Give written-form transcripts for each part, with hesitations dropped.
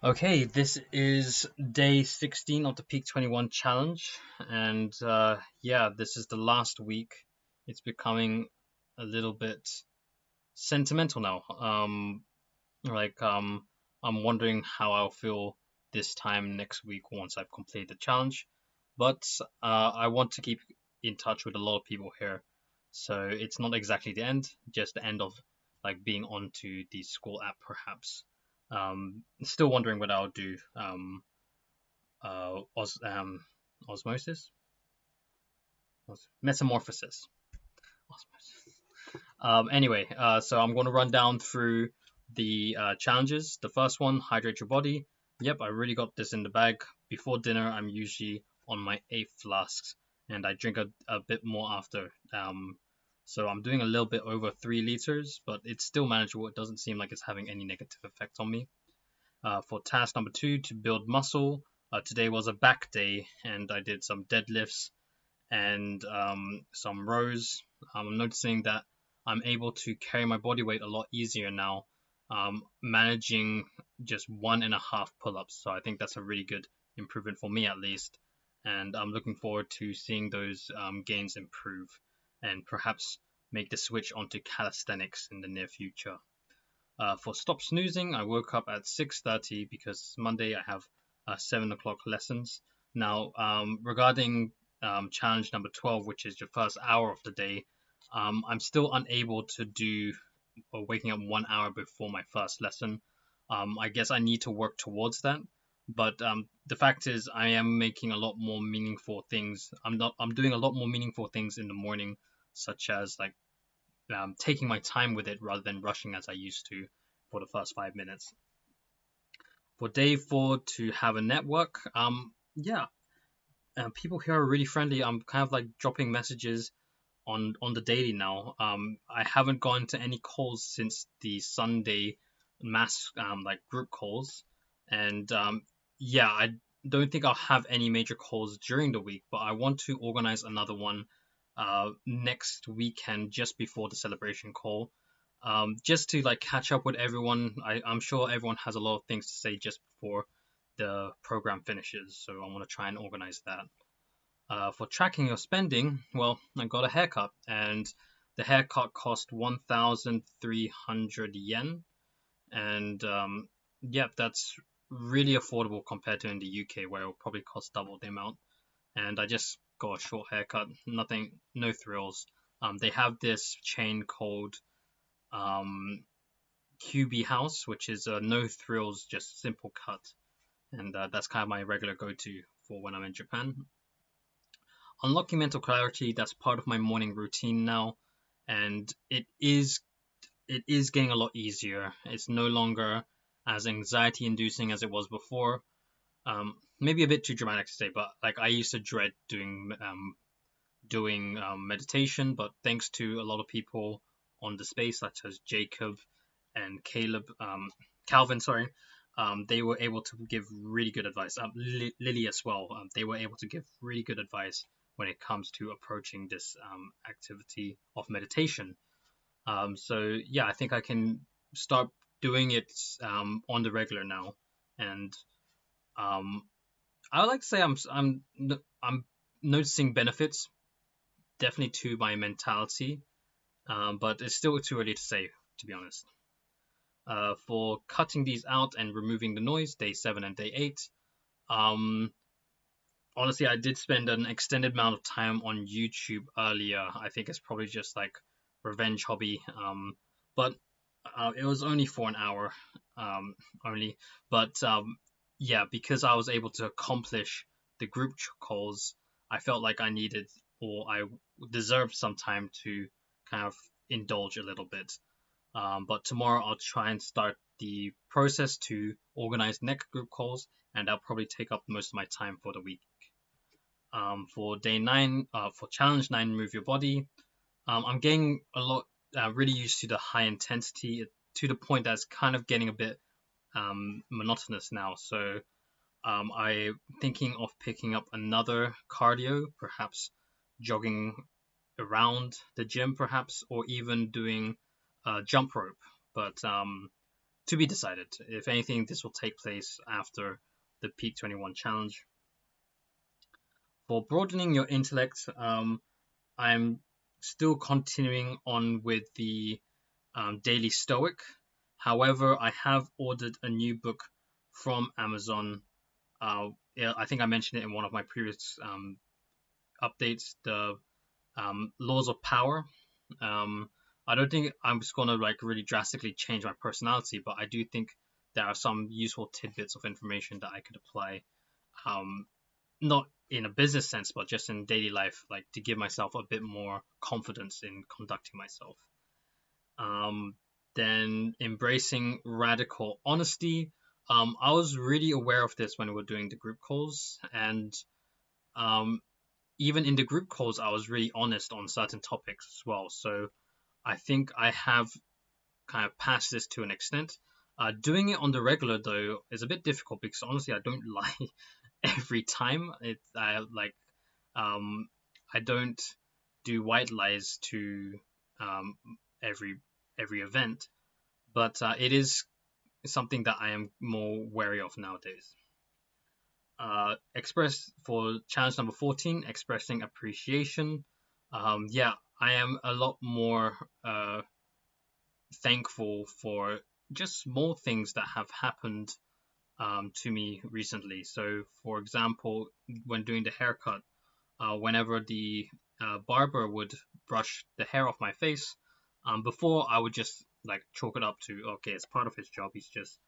Okay, this is day 16 of the Peak21 challenge, and yeah, this is the last week. It's becoming a little bit sentimental now. Like I'm wondering how I'll feel this time next week once I've completed the challenge. But I want to keep in touch with a lot of people here, so it's not exactly the end, just the end of like being onto the school app perhaps. Still wondering what I'll do. Osmosis, metamorphosis. Osmosis. Anyway, so I'm going to run down through the challenges. The first one, hydrate your body. Yep, I really got this in the bag. Before dinner, I'm usually on my 8 flasks, and I drink a bit more after. So I'm doing a little bit over 3 liters, but it's still manageable. It doesn't seem like it's having any negative effect on me. For task number 2, to build muscle. Today was a back day, and I did some deadlifts and some rows. I'm noticing that I'm able to carry my body weight a lot easier now, managing just 1.5 pull-ups. So I think that's a really good improvement for me at least, and I'm looking forward to seeing those gains improve and perhaps make the switch onto calisthenics in the near future. For stop snoozing, I woke up at 6:30 because Monday I have 7 o'clock lessons. Now, regarding challenge number 12, which is your first hour of the day, I'm still unable to do waking up 1 hour before my first lesson. I guess I need to work towards that. But the fact is, I am making a lot more meaningful things. I'm doing a lot more meaningful things in the morning, such as like taking my time with it rather than rushing as I used to for the first 5 minutes. For day 4, to have a network, yeah, people here are really friendly. I'm kind of like dropping messages on the daily now. I haven't gone to any calls since the Sunday mass like group calls, and yeah, I don't think I'll have any major calls during the week, but I want to organize another one next weekend just before the celebration call, just to like catch up with everyone. I'm sure everyone has a lot of things to say just before the program finishes, so I want to try and organize that. For tracking your spending, well, I got a haircut, and the haircut cost 1,300 yen, and yeah, that's really affordable compared to in the UK where it will probably cost double the amount. And I just got a short haircut, nothing, no thrills. They have this chain called QB House, which is a no thrills, just simple cut, and that's kind of my regular go-to for when I'm in Japan. Unlocking mental clarity, that's part of my morning routine now, and it is getting a lot easier. It's no longer as anxiety inducing as it was before. Maybe a bit too dramatic to say, but like I used to dread doing meditation, but thanks to a lot of people on the space, such as Jacob and Calvin, sorry, they were able to give really good advice. Lily as well, they were able to give really good advice when it comes to approaching this activity of meditation. So yeah, I think I can start doing it on the regular now, and um, I would like to say I'm noticing benefits definitely to my mentality, but it's still too early to say, to be honest. For cutting these out and removing the noise, day 7 and day 8. Um, Honestly, I did spend an extended amount of time on YouTube earlier. I think it's probably just like revenge hobby. But it was only for an hour, only. But yeah, because I was able to accomplish the group calls, I felt like I needed or I deserved some time to kind of indulge a little bit. But tomorrow I'll try and start the process to organize next group calls, and that'll probably take up most of my time for the week. For day 9, for challenge 9, move your body. I'm getting a lot, really used to the high intensity to the point that's kind of getting a bit monotonous now. So I'm thinking of picking up another cardio, perhaps jogging around the gym, perhaps, or even doing jump rope. But to be decided. If anything, this will take place after the Peak21 challenge. For broadening your intellect, I'm still continuing on with the Daily Stoic. However, I have ordered a new book from Amazon. Yeah, I think I mentioned it in one of my previous updates. The Laws of Power. I don't think I'm just gonna like really drastically change my personality, but I do think there are some useful tidbits of information that I could apply. Not in a business sense, but just in daily life, like to give myself a bit more confidence in conducting myself. Um, then embracing radical honesty. I was really aware of this when we were doing the group calls, and um, even in the group calls, I was really honest on certain topics as well. So I think I have kind of passed this to an extent. Doing it on the regular though is a bit difficult because honestly, I don't lie every time. Um, I don't do white lies to um, every every event, but it is something that I am more wary of nowadays. Express for challenge number 14, expressing appreciation. Yeah, I am a lot more thankful for just small things that have happened to me recently. So, for example, when doing the haircut, whenever the barber would brush the hair off my face, before I would just like chalk it up to, okay, it's part of his job. He's just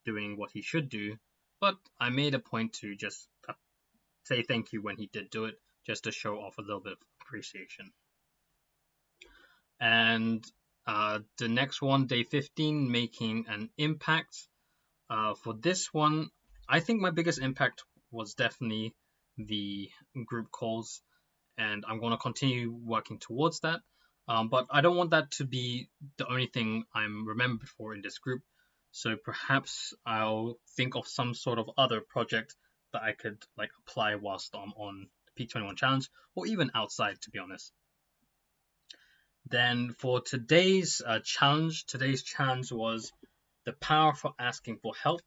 doing what he should do. But I made a point to just say thank you when he did do it, just to show off a little bit of appreciation. And the next one, day 15, making an impact. For this one, I think my biggest impact was definitely the group calls, and I'm going to continue working towards that. But I don't want that to be the only thing I'm remembered for in this group. So perhaps I'll think of some sort of other project that I could like apply whilst I'm on the Peak21 challenge, or even outside, to be honest. Then for today's challenge was the power for asking for help.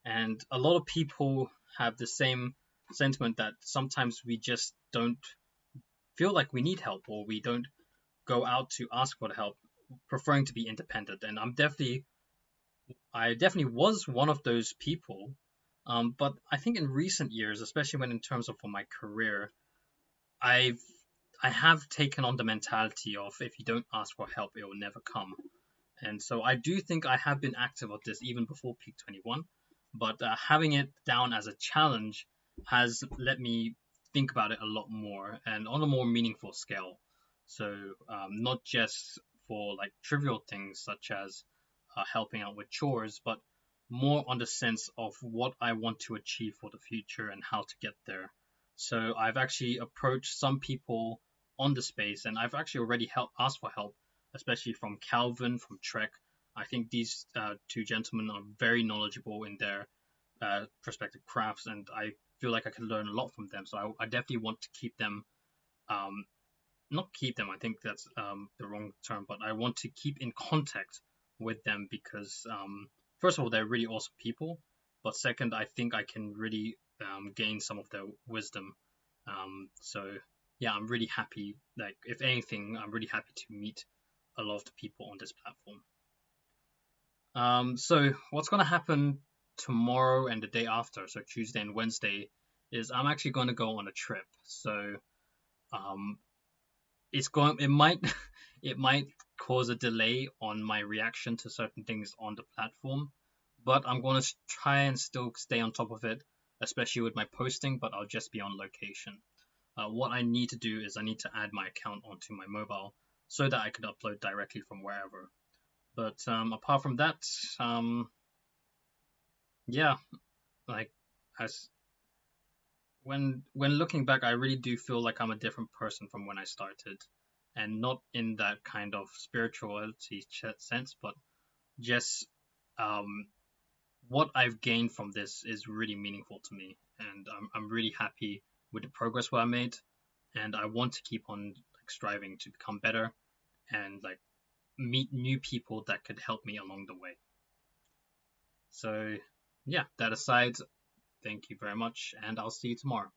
And a lot of people have the same sentiment that sometimes we just don't feel like we need help, or we don't go out to ask for help, preferring to be independent. And I definitely was one of those people. But I think in recent years, especially when in terms of for my career, I've I have taken on the mentality of if you don't ask for help, it will never come. And so I do think I have been active of this even before Peak21, but having it down as a challenge has let me think about it a lot more and on a more meaningful scale. So not just for like trivial things such as helping out with chores, but more on the sense of what I want to achieve for the future and how to get there. So I've actually approached some people on the space, and I've actually already asked for help, especially from Calvin from Trek. I think these two gentlemen are very knowledgeable in their respective crafts, and I feel like I can learn a lot from them. So I definitely want to keep them, um, not keep them. I think that's the wrong term, but I want to keep in contact with them because first of all, they're really awesome people, but second, I think I can really gain some of their wisdom. So yeah, I'm really happy. Like if anything, I'm really happy to meet a lot of the people on this platform. So what's gonna happen tomorrow and the day after, so Tuesday and Wednesday, is I'm actually going to go on a trip. So um, it might it might cause a delay on my reaction to certain things on the platform, but I'm going to try and still stay on top of it, especially with my posting, but I'll just be on location. What I need to do is I need to add my account onto my mobile so that I can upload directly from wherever. But apart from that, yeah, like as when looking back, I really do feel like I'm a different person from when I started, and not in that kind of spirituality sense, but just um, what I've gained from this is really meaningful to me, and I'm really happy with the progress I made, and I want to keep on like striving to become better and like meet new people that could help me along the way. So yeah, that aside, thank you very much, and I'll see you tomorrow.